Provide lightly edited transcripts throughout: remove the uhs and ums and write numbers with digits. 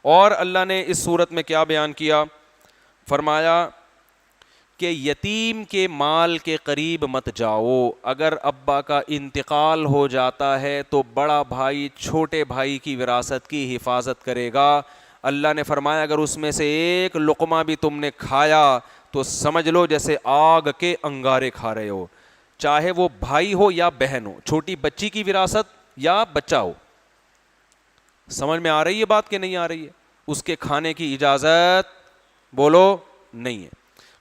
اور اللہ نے اس صورت میں کیا بیان کیا؟ فرمایا کہ یتیم کے مال کے قریب مت جاؤ. اگر ابا کا انتقال ہو جاتا ہے تو بڑا بھائی چھوٹے بھائی کی وراثت کی حفاظت کرے گا. اللہ نے فرمایا اگر اس میں سے ایک لقمہ بھی تم نے کھایا تو سمجھ لو جیسے آگ کے انگارے کھا رہے ہو, چاہے وہ بھائی ہو یا بہن ہو, چھوٹی بچی کی وراثت یا بچہ ہو. سمجھ میں آ رہی ہے بات کہ نہیں آ رہی ہے؟ اس کے کھانے کی اجازت بولو نہیں ہے.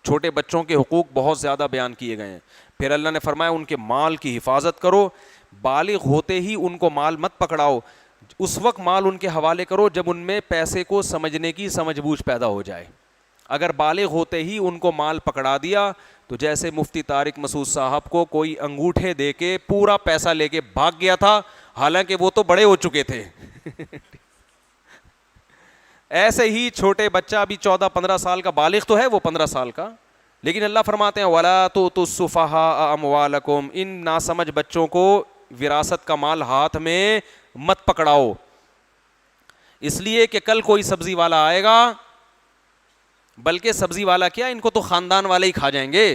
چھوٹے بچوں کے حقوق بہت زیادہ بیان کیے گئے ہیں. پھر اللہ نے فرمایا ان کے مال کی حفاظت کرو, بالغ ہوتے ہی ان کو مال مت پکڑاؤ, اس وقت مال ان کے حوالے کرو جب ان میں پیسے کو سمجھنے کی سمجھ بوجھ پیدا ہو جائے. اگر بالغ ہوتے ہی ان کو مال پکڑا دیا تو جیسے مفتی طارق مسعود صاحب کو کوئی انگوٹھے دے کے پورا پیسہ لے کے بھاگ گیا تھا, حالانکہ وہ تو بڑے ہو چکے تھے. ایسے ہی چھوٹے بچہ ابھی 14-15 سال کا, بالغ تو ہے وہ 15 سال کا, لیکن اللہ فرماتے ہیں وَلَا تُؤْتُوا السُّفَهَاءَ أَمْوَالَكُمْ, ان ناسمجھ بچوں کو وراثت کا مال ہاتھ میں مت پکڑاؤ, اس لیے کہ کل کوئی سبزی والا آئے گا, بلکہ سبزی والا کیا, ان کو تو خاندان والے ہی کھا جائیں گے.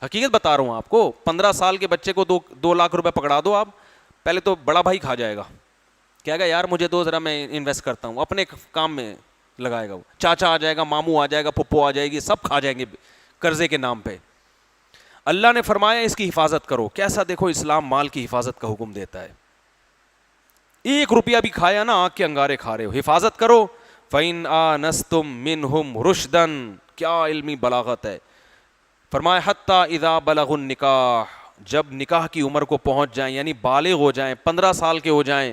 حقیقت بتا رہا ہوں آپ کو, 15 سال کے بچے کو 2 لاکھ روپے پکڑا دو آپ, پہلے تو بڑا بھائی کھا جائے گا, کہے گا یار مجھے دو ذرا میں انویسٹ کرتا ہوں, اپنے کام میں لگائے گا. وہ چاچا آ جائے گا, ماموں آ جائے گا, پھپھو آ جائے گی, سب کھا جائیں گے قرضے کے نام پہ. اللہ نے فرمایا اس کی حفاظت کرو. کیسا دیکھو اسلام مال کی حفاظت کا حکم دیتا ہے. 1 روپیہ بھی کھایا نا آنکھ کے انگارے کھا رہے ہو, حفاظت کرو. فَإِنْ آنَسْتُم مِّنْهُمْ رُشْدًا, کیا علمی بلاغت ہے. فرمایا حتیٰ اذا بلغوا النکاح, جب نکاح کی عمر کو پہنچ جائیں یعنی بالغ ہو جائیں, 15 سال کے ہو جائیں,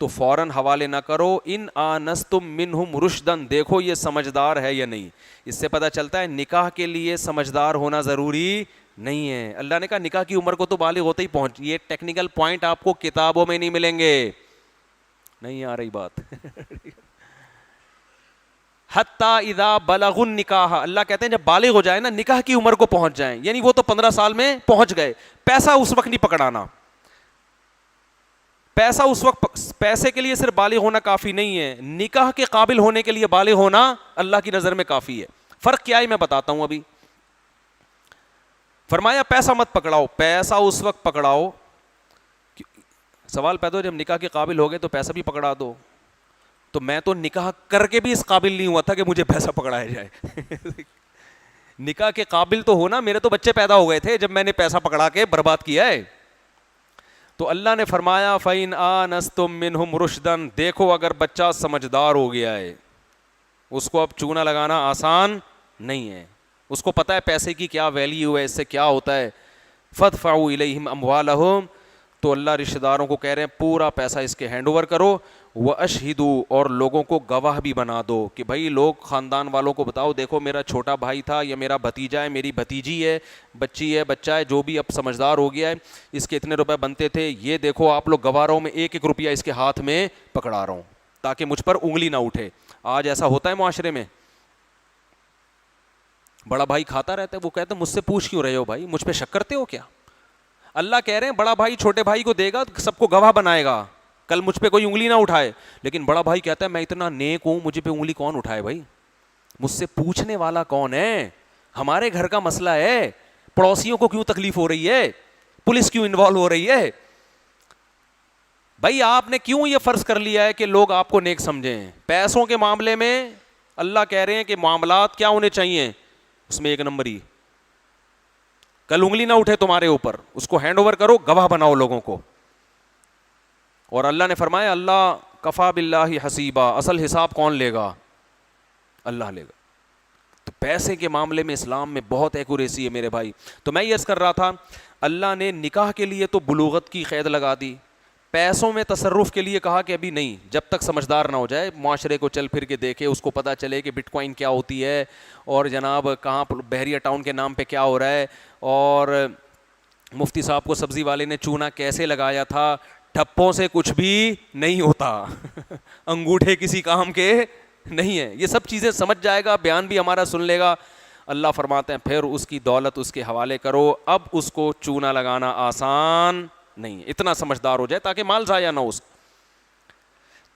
تو فوراً حوالے نہ کرو. ان آنستم منہم رشدن, دیکھو یہ سمجھدار ہے یا نہیں. اس سے پتہ چلتا ہے نکاح کے لیے سمجھدار ہونا ضروری نہیں ہے. اللہ نے کہا نکاح کی عمر کو تو بالغ ہوتے ہی پہنچ, یہ ٹیکنیکل پوائنٹ آپ کو کتابوں میں نہیں ملیں گے. نہیں آ رہی بات؟ حتیٰ اذا بلغوا النکاح, اللہ کہتے ہیں جب بالغ ہو جائے نا, نکاح کی عمر کو پہنچ جائیں, یعنی وہ تو 15 سال میں پہنچ گئے. پیسہ اس وقت نہیں پکڑانا. پیسہ اس وقت, پیسے کے لیے صرف بالغ ہونا کافی نہیں ہے, نکاح کے قابل ہونے کے لیے بالغ ہونا اللہ کی نظر میں کافی ہے. فرق کیا ہے میں بتاتا ہوں ابھی. فرمایا پیسہ مت پکڑاؤ, پیسہ اس وقت پکڑاؤ, سوال پیدا ہو جب نکاح کے قابل ہو گئے تو پیسہ بھی پکڑا دو. تو میں تو نکاح کر کے بھی اس قابل نہیں ہوا تھا کہ مجھے پیسہ پکڑایا جائے. نکاح کے قابل تو ہونا, میرے تو بچے پیدا ہو گئے تھے جب میں نے پیسہ پکڑا کے برباد کیا ہے. تو اللہ نے فرمایا فَإِنْ آنَسْتُم مِّنْهُمْ رُشْدًا, دیکھو اگر بچہ سمجھدار ہو گیا ہے, اس کو اب چونا لگانا آسان نہیں ہے, اس کو پتہ ہے پیسے کی کیا ویلیو ہے, اس سے کیا ہوتا ہے. فَادْفَعُوا إِلَيْهِمْ أَمْوَالَهُمْ, تو اللہ رشتہ داروں کو کہہ رہے ہیں پورا پیسہ اس کے ہینڈ اوور کرو. وَأَشْهِدُوا, اور لوگوں کو گواہ بھی بنا دو کہ بھائی لوگ خاندان والوں کو بتاؤ دیکھو میرا چھوٹا بھائی تھا یا میرا بھتیجا ہے, میری بھتیجی ہے, بچی ہے, بچہ ہے, جو بھی اب سمجھدار ہو گیا ہے, اس کے اتنے روپے بنتے تھے, یہ دیکھو آپ لوگ گواہ رہو, میں 1-1 روپیہ اس کے ہاتھ میں پکڑا رہا ہوں تاکہ مجھ پر انگلی نہ اٹھے. آج ایسا ہوتا ہے معاشرے میں, بڑا بھائی کھاتا رہتا ہے, وہ کہتے ہیں مجھ سے پوچھ کیوں رہے ہو بھائی, مجھ پہ شک کرتے ہو کیا. اللہ کہہ رہے ہیں بڑا بھائی چھوٹے بھائی کو دے گا, سب کو گواہ بنائے گا, کل مجھ پہ کوئی انگلی نہ اٹھائے. لیکن بڑا بھائی کہتا ہے میں اتنا نیک ہوں, مجھے پہ انگلی کون اٹھائے بھائی, مجھ سے پوچھنے والا کون ہے, ہمارے گھر کا مسئلہ ہے, پڑوسیوں کو کیوں تکلیف ہو رہی ہے, پولیس کیوں انوالو ہو رہی ہے. بھائی آپ نے کیوں یہ فرض کر لیا ہے کہ لوگ آپ کو نیک سمجھیں. پیسوں کے معاملے میں اللہ کہہ رہے ہیں کہ معاملات کیا ہونے چاہیے, اس میں 1 نمبر ہی, کل انگلی نہ اٹھے تمہارے اوپر, اس کو ہینڈ اوور کرو, گواہ بناؤ لوگوں کو. اور اللہ نے فرمایا اللہ کفا باللہ حسیبا, اصل حساب کون لے گا, اللہ لے گا. تو پیسے کے معاملے میں اسلام میں بہت ایکوریسی ہے میرے بھائی. تو میں یہ عرض کر رہا تھا اللہ نے نکاح کے لیے تو بلوغت کی قید لگا دی, پیسوں میں تصرف کے لیے کہا کہ ابھی نہیں, جب تک سمجھدار نہ ہو جائے, معاشرے کو چل پھر کے دیکھے, اس کو پتہ چلے کہ بٹ کوائن کیا ہوتی ہے, اور جناب کہاں بحریہ ٹاؤن کے نام پہ کیا ہو رہا ہے, اور مفتی صاحب کو سبزی والے نے چونا کیسے لگایا تھا. ٹھپوں سے کچھ بھی نہیں ہوتا, انگوٹھے کسی کام کے نہیں ہے. یہ سب چیزیں سمجھ جائے گا, بیان بھی ہمارا سن لے گا. اللہ فرماتے ہیں پھر اس کی دولت اس کے حوالے کرو, اب اس کو چونا لگانا آسان نہیں ہے, اتنا سمجھدار ہو جائے تاکہ مال ضائع نہ ہو.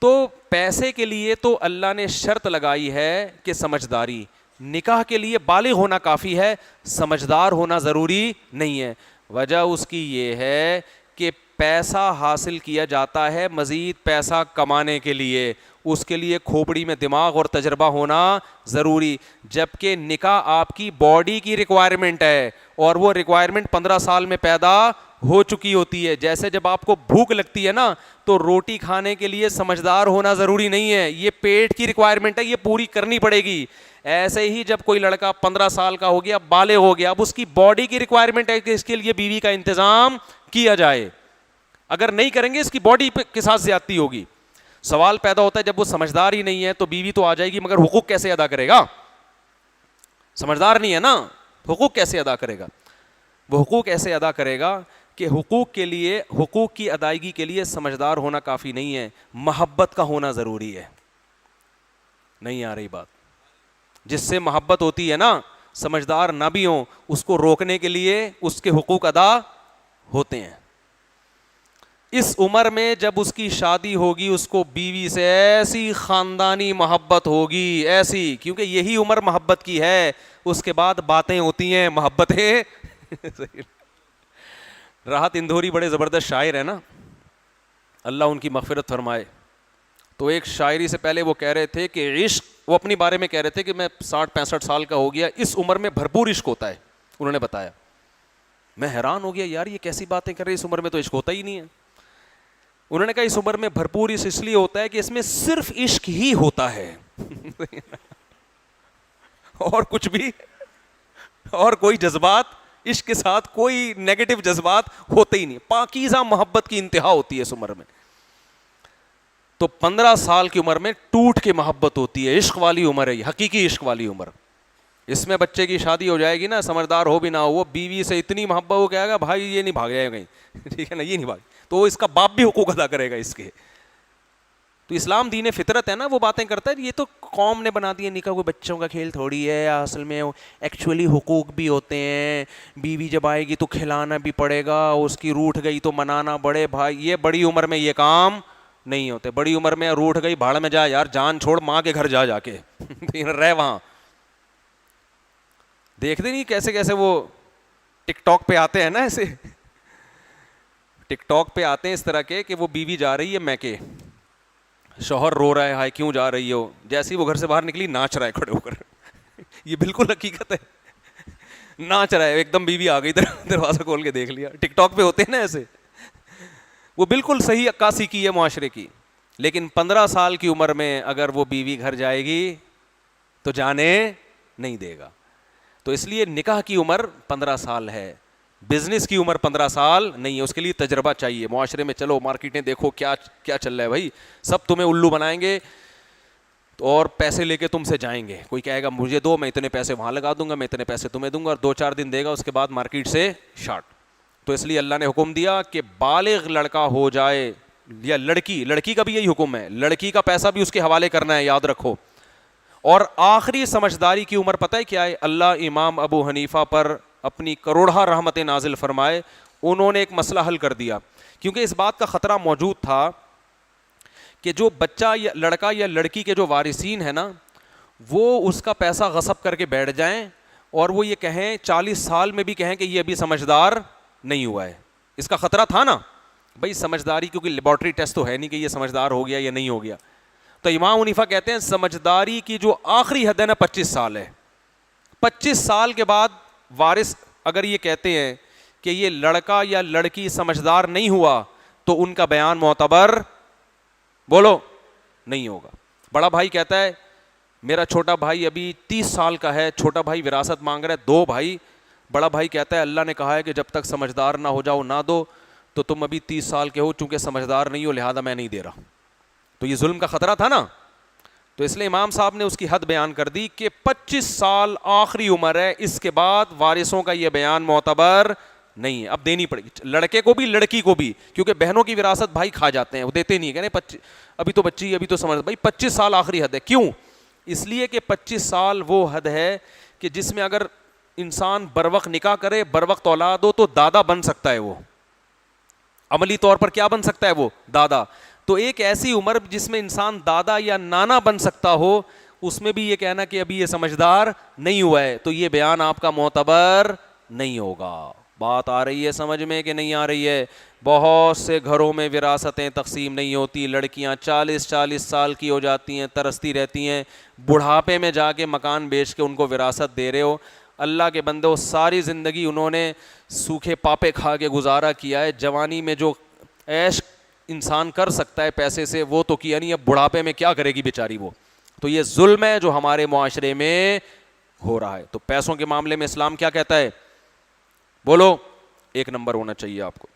تو پیسے کے لیے تو اللہ نے شرط لگائی ہے کہ سمجھداری. نکاح کے لیے بالغ ہونا کافی ہے, سمجھدار ہونا ضروری نہیں ہے. وجہ اس کی یہ ہے کہ پیسہ حاصل کیا جاتا ہے مزید پیسہ کمانے کے لیے, اس کے لیے کھوپڑی میں دماغ اور تجربہ ہونا ضروری. جبکہ نکاح آپ کی باڈی کی ریکوائرمنٹ ہے, اور وہ ریکوائرمنٹ 15 سال میں پیدا ہو چکی ہوتی ہے. جیسے جب آپ کو بھوک لگتی ہے نا, تو روٹی کھانے کے لیے سمجھدار ہونا ضروری نہیں ہے, یہ پیٹ کی ریکوائرمنٹ ہے, یہ پوری کرنی پڑے گی. ایسے ہی جب کوئی لڑکا 15 سال کا ہو گیا, بالغ ہو گیا, اب اس کی باڈی کی ریکوائرمنٹ ہے کہ اس کے لیے بیوی کا انتظام کیا جائے. اگر نہیں کریں گے اس کی باڈی کے ساتھ زیادتی ہوگی. سوال پیدا ہوتا ہے جب وہ سمجھدار ہی نہیں ہے تو بیوی تو آ جائے گی, مگر حقوق کیسے ادا کرے گا؟ سمجھدار نہیں ہے نا, حقوق کیسے ادا کرے گا؟ وہ حقوق ایسے ادا کرے گا کہ حقوق کے لیے, حقوق کی ادائیگی کے لیے سمجھدار ہونا کافی نہیں ہے, محبت کا ہونا ضروری ہے. نہیں آ رہی بات؟ جس سے محبت ہوتی ہے نا, سمجھدار نہ بھی ہوں, اس کو روکنے کے لیے اس کے حقوق ادا ہوتے ہیں. اس عمر میں جب اس کی شادی ہوگی, اس کو بیوی سے ایسی خاندانی محبت ہوگی, ایسی, کیونکہ یہی عمر محبت کی ہے. اس کے بعد باتیں ہوتی ہیں, محبتیں. راحت اندھوری بڑے زبردست شاعر ہے نا, اللہ ان کی مغفرت فرمائے. تو ایک شاعری سے پہلے وہ کہہ رہے تھے کہ عشق, وہ اپنی بارے میں کہہ رہے تھے کہ میں 60-65 سال کا ہو گیا, اس عمر میں بھرپور عشق ہوتا ہے. انہوں نے بتایا, میں حیران ہو گیا, یار یہ کیسی باتیں کر رہے, اس عمر میں تو عشق ہوتا ہی نہیں ہے. انہوں نے کہا اس عمر میں بھرپور عشق اس لیے ہوتا ہے کہ اس میں صرف عشق ہی ہوتا ہے, اور کچھ بھی, اور کوئی جذبات, عشق کے ساتھ کوئی نیگیٹو جذبات ہوتے ہی نہیں. پاکیزہ محبت کی انتہا ہوتی ہے اس عمر میں. تو 15 سال کی عمر میں ٹوٹ کے محبت ہوتی ہے, عشق والی عمر ہے, حقیقی عشق والی عمر. اس میں بچے کی شادی ہو جائے گی نا, سمجھدار ہو بھی نہ ہو, وہ بیوی سے اتنی محبت ہو کہے گا بھائی یہ نہیں بھاگ جائے گا کہیں, ٹھیک ہے نا, یہ نہیں بھاگ, تو اس کا باپ بھی حقوق ادا کرے گا اس کے. تو اسلام دین فطرت ہے نا, وہ باتیں کرتا ہے. یہ تو قوم نے بنا دی ہے, نکاح کوئی بچوں کا کھیل تھوڑی ہے, اصل میں ایکچولی حقوق بھی ہوتے ہیں. بیوی جب آئے گی تو کھلانا بھی پڑے گا, اس کی روٹھ گئی تو منانا پڑے. بھائی یہ بڑی عمر میں یہ کام نہیں ہوتے. بڑی عمر میں روٹھ گئی, بھاڑ میں جا یار, جان چھوڑ, ماں کے گھر جا کے رہ وہاں. دیکھتے نہیں کیسے کیسے وہ ٹک ٹاک پہ آتے ہیں نا, ایسے ٹک ٹاک پہ آتے ہیں اس طرح کے کہ وہ بیوی جا رہی ہے میکے, شوہر رو رہا ہے, ہائے کیوں جا رہی ہو, جیسے ہی وہ گھر سے باہر نکلی ناچ رہا ہے کھڑے ہو کر. یہ بالکل حقیقت ہے, ناچ رہا ہے ایک دم, بیوی آ گئی, دروازہ کھول کے دیکھ لیا. ٹک ٹاک پہ ہوتے ہیں نا ایسے, وہ بالکل صحیح عکاسی کی ہے معاشرے کی. لیکن 15 سال کی عمر میں اگر وہ بیوی گھر جائے گی تو جانے نہیں دے گا. تو اس لیے نکاح کی عمر 15 سال ہے, بزنس کی عمر 15 سال نہیں ہے. اس کے لیے تجربہ چاہیے. معاشرے میں چلو, مارکیٹیں دیکھو کیا کیا چل رہا ہے بھائی, سب تمہیں الو بنائیں گے اور پیسے لے کے تم سے جائیں گے. کوئی کہے گا مجھے دو, میں اتنے پیسے وہاں لگا دوں گا, میں اتنے پیسے تمہیں دوں گا, اور 2-4 دن دے گا, اس کے بعد مارکیٹ سے شارٹ. تو اس لیے اللہ نے حکم دیا کہ بالغ لڑکا ہو جائے یا لڑکی, لڑکی کا بھی یہی حکم ہے, لڑکی کا پیسہ بھی اس کے حوالے کرنا ہے, یاد رکھو. اور آخری سمجھداری کی عمر پتہ ہے کیا ہے؟ اللہ امام ابو حنیفہ پر اپنی کروڑہ رحمت نازل فرمائے, انہوں نے ایک مسئلہ حل کر دیا. کیونکہ اس بات کا خطرہ موجود تھا کہ جو بچہ یا لڑکا یا لڑکی کے جو وارثین ہیں نا, وہ اس کا پیسہ غصب کر کے بیٹھ جائیں, اور وہ یہ کہیں 40 سال میں بھی کہیں کہ یہ ابھی سمجھدار نہیں ہوا ہے. اس کا خطرہ تھا نا بھائی, سمجھداری, کیونکہ لیبارٹری ٹیسٹ تو ہے نہیں کہ یہ سمجھدار ہو گیا یا نہیں ہو گیا. تو امام حنیفہ کہتے ہیں سمجھداری کی جو آخری حد ہے نا 25 سال ہے. 25 سال کے بعد وارث اگر یہ کہتے ہیں کہ یہ لڑکا یا لڑکی سمجھدار نہیں ہوا, تو ان کا بیان معتبر بولو نہیں ہوگا. بڑا بھائی کہتا ہے میرا چھوٹا بھائی ابھی 30 سال کا ہے, چھوٹا بھائی وراثت مانگ رہا ہے, 2 بھائی, بڑا بھائی کہتا ہے اللہ نے کہا ہے کہ جب تک سمجھدار نہ ہو جاؤ نہ دو, تو تم ابھی 30 سال کے ہو, چونکہ سمجھدار نہیں ہو لہذا میں نہیں دے رہا. تو یہ ظلم کا خطرہ تھا نا. تو اس لیے امام صاحب نے اس کی حد بیان کر دی کہ 25 سال آخری عمر ہے, اس کے بعد وارثوں کا یہ بیان معتبر نہیں ہے. اب دینی پڑے گی لڑکے کو بھی لڑکی کو بھی, کیونکہ بہنوں کی وراثت بھائی کھا جاتے ہیں, وہ دیتے نہیں, کہنے ابھی تو بچی, ابھی تو سمجھ, بھائی 25 سال آخری حد ہے. کیوں؟ اس لیے کہ 25 سال وہ حد ہے کہ جس میں اگر انسان بر وقت نکاح کرے, بر وقت اولاد ہو, تو دادا بن سکتا ہے. وہ عملی طور پر کیا بن سکتا ہے؟ وہ دادا. تو ایک ایسی عمر جس میں انسان دادا یا نانا بن سکتا ہو، اس میں بھی یہ کہنا کہ ابھی یہ سمجھدار نہیں ہوا ہے، تو یہ بیان آپ کا معتبر نہیں ہوگا. بات آ رہی ہے سمجھ میں کہ نہیں آ رہی ہے؟ بہت سے گھروں میں وراثتیں تقسیم نہیں ہوتی، لڑکیاں 40 سال کی ہو جاتی ہیں، ترستی رہتی ہیں، بڑھاپے میں جا کے مکان بیچ کے ان کو وراثت دے رہے ہو. اللہ کے بندو، ساری زندگی انہوں نے سوکھے پاپے کھا کے گزارا کیا ہے، جوانی میں جو عیش انسان کر سکتا ہے پیسے سے وہ تو کیا نہیں، اب بڑھاپے میں کیا کرے گی بیچاری وہ. تو یہ ظلم ہے جو ہمارے معاشرے میں ہو رہا ہے. تو پیسوں کے معاملے میں اسلام کیا کہتا ہے؟ بولو. ایک نمبر ہونا چاہیے آپ کو.